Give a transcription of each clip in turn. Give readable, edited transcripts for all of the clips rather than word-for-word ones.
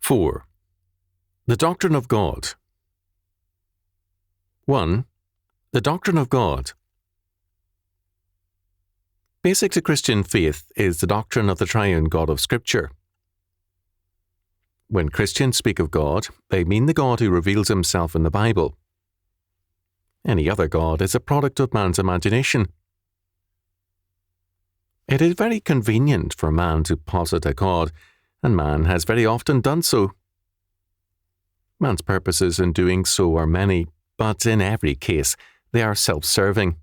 4. The Doctrine of God. 1. The Doctrine of God. Basic to Christian faith is the doctrine of the triune God of Scripture. When Christians speak of God, they mean the God who reveals himself in the Bible. Any other God is a product of man's imagination. It is very convenient for man to posit a God, and man has very often done so. Man's purposes in doing so are many, but in every case, they are self-serving.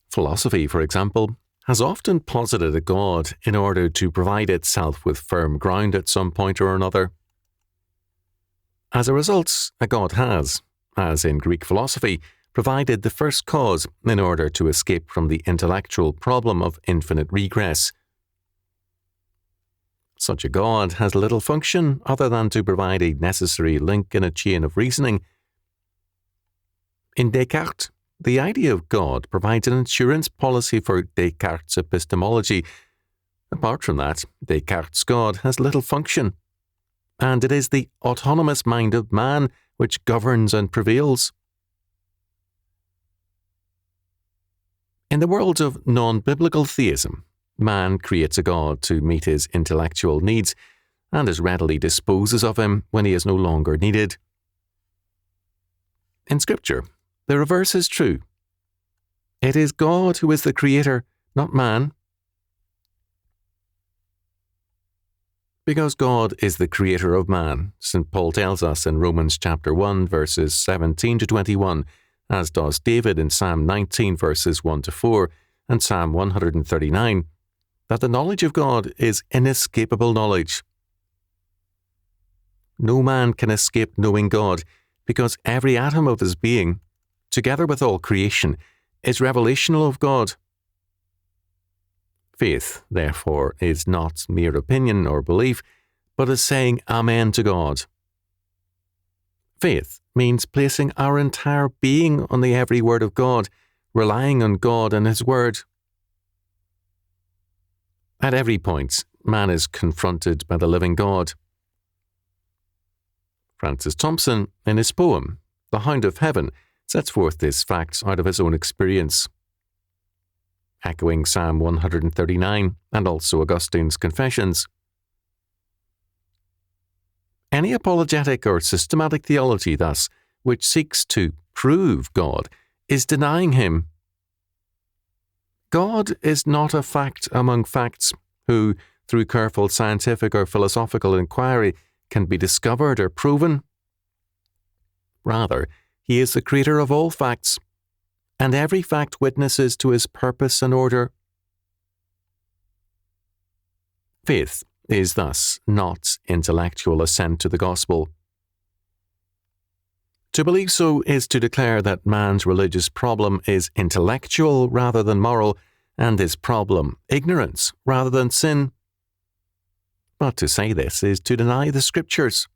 Philosophy, for example, has often posited a God in order to provide itself with firm ground at some point or another. As a result, a God has, as in Greek philosophy, provided the first cause in order to escape from the intellectual problem of infinite regress. Such a God has little function other than to provide a necessary link in a chain of reasoning. In Descartes, the idea of God provides an insurance policy for Descartes' epistemology. Apart from that, Descartes' God has little function, and it is the autonomous mind of man which governs and prevails. In the world of non-biblical theism, man creates a God to meet his intellectual needs and as readily disposes of him when he is no longer needed. In Scripture, the reverse is true. It is God who is the creator, not man. Because God is the creator of man, St. Paul tells us in Romans chapter 1, verses 17 to 21, as does David in Psalm 19, verses 1 to 4, and Psalm 139, that the knowledge of God is inescapable knowledge. No man can escape knowing God, because every atom of his being, together with all creation, is revelational of God. Faith, therefore, is not mere opinion or belief, but is saying Amen to God. Faith means placing our entire being on the every word of God, relying on God and His Word. At every point, man is confronted by the living God. Francis Thompson, in his poem, The Hound of Heaven, sets forth this fact out of his own experience. Echoing Psalm 139 and also Augustine's Confessions. Any apologetic or systematic theology, thus, which seeks to prove God, is denying Him. God is not a fact among facts who, through careful scientific or philosophical inquiry, can be discovered or proven. Rather, He is the creator of all facts, and every fact witnesses to His purpose and order. Faith is thus not intellectual assent to the gospel. To believe so is to declare that man's religious problem is intellectual rather than moral, and his problem ignorance rather than sin. But to say this is to deny the Scriptures.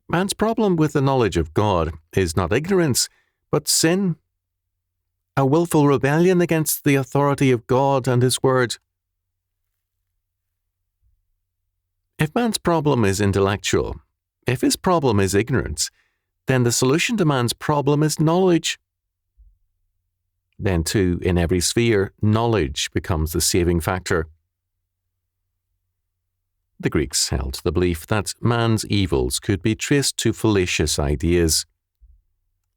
Man's problem with the knowledge of God is not ignorance, but sin, a willful rebellion against the authority of God and His Word. If man's problem is intellectual, if his problem is ignorance, then the solution to man's problem is knowledge. Then too, in every sphere, knowledge becomes the saving factor. The Greeks held the belief that man's evils could be traced to fallacious ideas.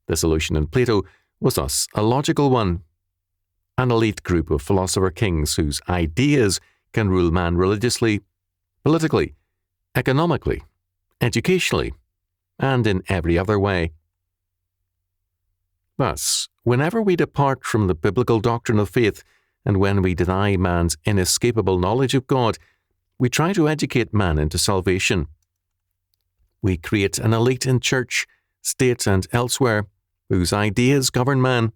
The solution in Plato was thus a logical one. An elite group of philosopher kings whose ideas can rule man religiously, politically, economically, educationally, and in every other way. Thus, whenever we depart from the biblical doctrine of faith, and when we deny man's inescapable knowledge of God, we try to educate man into salvation. We create an elite in church, state, and elsewhere, whose ideas govern man.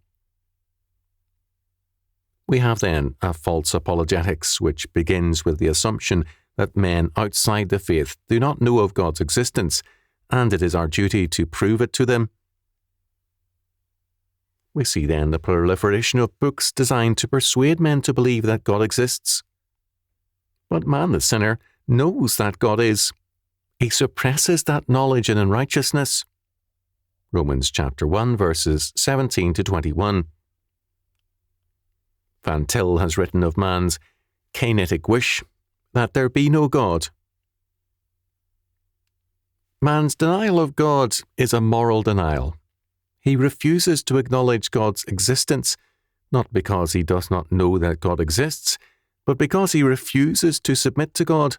We have then a false apologetics which begins with the assumption that men outside the faith do not know of God's existence, and it is our duty to prove it to them. We see then the proliferation of books designed to persuade men to believe that God exists. But man the sinner knows that God is, he suppresses that knowledge in unrighteousness. Romans chapter 1, verses 17 to 21. Van Til has written of man's Cainitic wish that there be no God. Man's denial of God is a moral denial. He refuses to acknowledge God's existence, not because he does not know that God exists, but because he refuses to submit to God.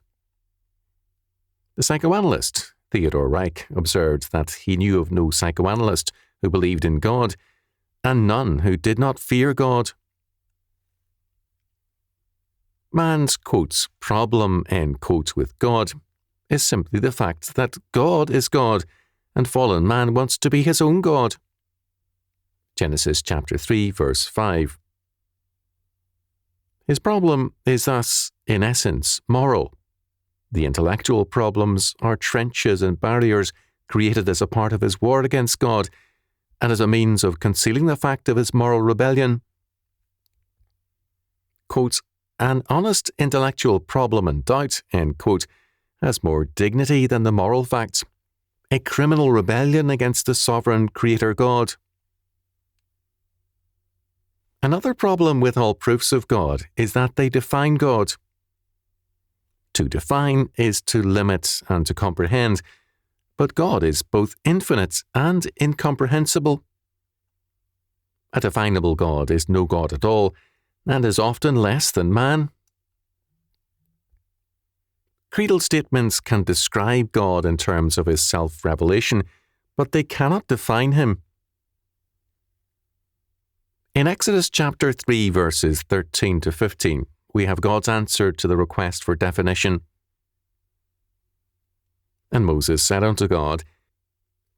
The psychoanalyst, Theodor Reich, observed that he knew of no psychoanalyst who believed in God, and none who did not fear God. Man's, quotes, problem, end quotes, with God is simply the fact that God is God, and fallen man wants to be his own God. Genesis chapter 3, verse 5. His problem is thus, in essence, moral. The intellectual problems are trenches and barriers created as a part of his war against God, and as a means of concealing the fact of his moral rebellion. Quote, an honest intellectual problem and doubt, end quote, has more dignity than the moral facts, a criminal rebellion against the sovereign Creator God. Another problem with all proofs of God is that they define God. To define is to limit and to comprehend, but God is both infinite and incomprehensible. A definable God is no God at all, and is often less than man. Creedal statements can describe God in terms of his self-revelation, but they cannot define him. In Exodus chapter 3, verses 13 to 15, we have God's answer to the request for definition. And Moses said unto God,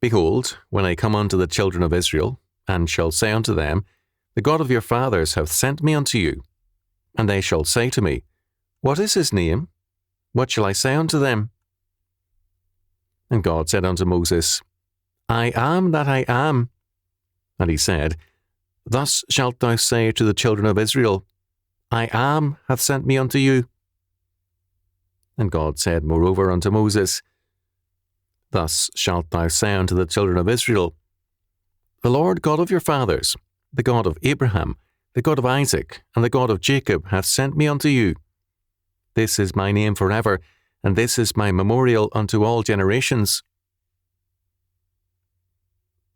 Behold, when I come unto the children of Israel, and shall say unto them, The God of your fathers hath sent me unto you. And they shall say to me, What is his name? What shall I say unto them? And God said unto Moses, I am that I am. And he said, Thus shalt thou say to the children of Israel, I am hath sent me unto you. And God said moreover unto Moses, Thus shalt thou say unto the children of Israel, The Lord God of your fathers, the God of Abraham, the God of Isaac, and the God of Jacob hath sent me unto you. This is my name forever, and this is my memorial unto all generations.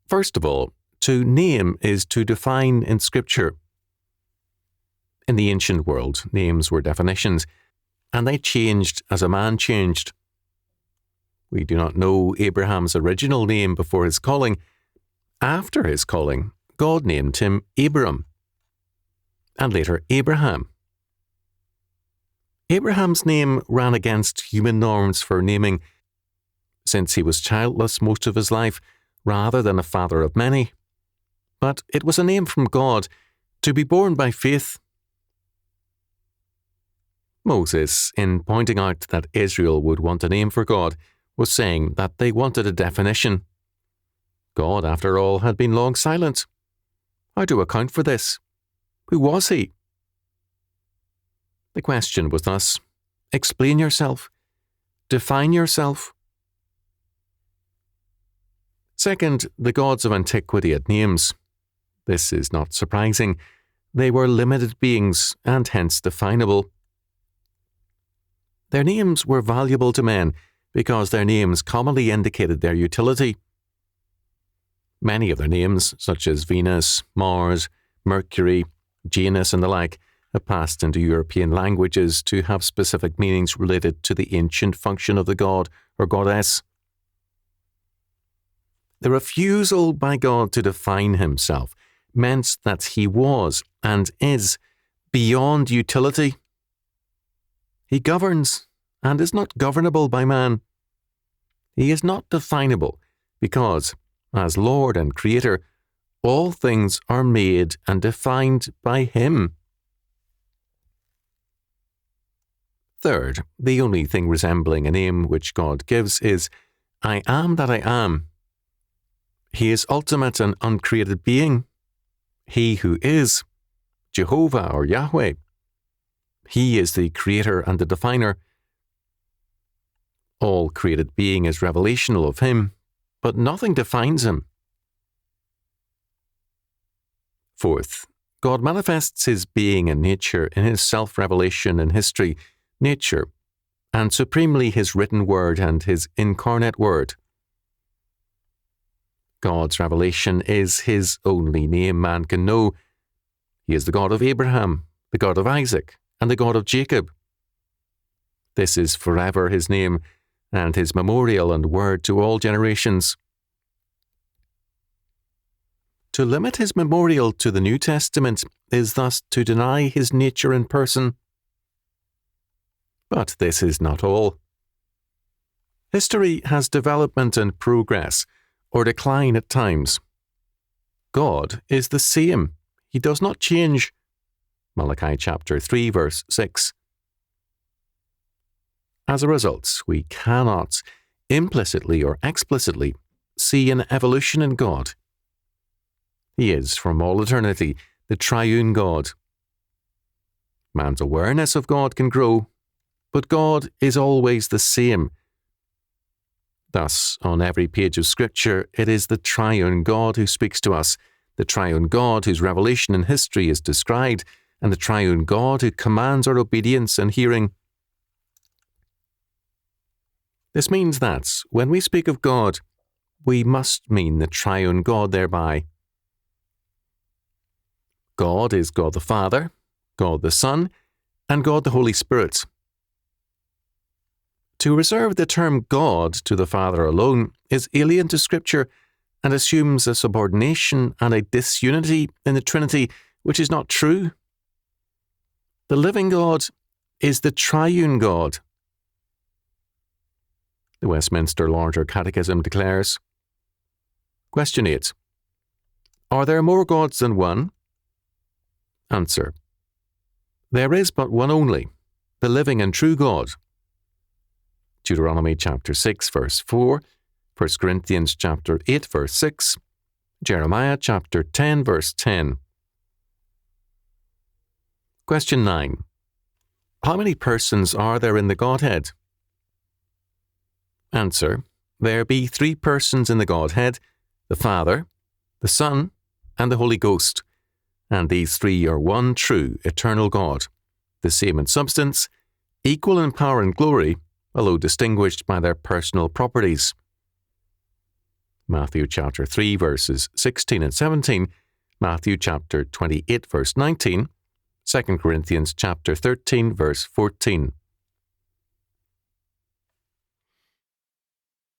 First of all, to name is to define in Scripture. In the ancient world, names were definitions, and they changed as a man changed. We do not know Abraham's original name before his calling. After his calling, God named him Abram, and later Abraham. Abraham's name ran against human norms for naming, since he was childless most of his life, rather than a father of many. But it was a name from God, to be born by faith. Moses, in pointing out that Israel would want a name for God, was saying that they wanted a definition. God, after all, had been long silent. How to account for this? Who was he? The question was thus, explain yourself. Define yourself. Second, the gods of antiquity had names. This is not surprising. They were limited beings and hence definable. Their names were valuable to men because their names commonly indicated their utility. Many of their names, such as Venus, Mars, Mercury, Janus, and the like, have passed into European languages to have specific meanings related to the ancient function of the god or goddess. The refusal by God to define himself meant that he was and is beyond utility. He governs and is not governable by man. He is not definable because, as Lord and Creator, all things are made and defined by him. Third, the only thing resembling a name which God gives is, I am that I am. He is ultimate and uncreated being. He who is, Jehovah or Yahweh. He is the creator and the definer. All created being is revelational of him, but nothing defines him. Fourth, God manifests his being and nature in his self-revelation in history, nature, and supremely his written word and his incarnate word. God's revelation is his only name man can know. He is the God of Abraham, the God of Isaac, and the God of Jacob. This is forever his name, and his memorial and word to all generations. To limit his memorial to the New Testament is thus to deny his nature in person. But this is not all. History has development and progress, or decline at times. God is the same. He does not change. Malachi chapter 3 verse 6. As a result, we cannot, implicitly or explicitly, see an evolution in God. He is, from all eternity, the triune God. Man's awareness of God can grow, but God is always the same. Thus, on every page of Scripture, it is the triune God who speaks to us, the triune God whose revelation in history is described, and the triune God who commands our obedience and hearing. This means that, when we speak of God, we must mean the triune God thereby. God is God the Father, God the Son, and God the Holy Spirit. To reserve the term God to the Father alone is alien to Scripture and assumes a subordination and a disunity in the Trinity which is not true. The living God is the triune God. The Westminster Larger Catechism declares, Question 8. Are there more gods than one? Answer. There is but one only, the living and true God. Deuteronomy chapter 6 verse 4, 1 Corinthians chapter 8 verse 6, Jeremiah chapter 10 verse 10. Question 9. How many persons are there in the Godhead? Answer. There be 3 persons in the Godhead, the Father, the Son, and the Holy Ghost, and these 3 are one true, eternal God, the same in substance, equal in power and glory, although distinguished by their personal properties. Matthew chapter 3 verses 16 and 17, Matthew chapter 28 verse 19, 2 Corinthians chapter 13 verse 14.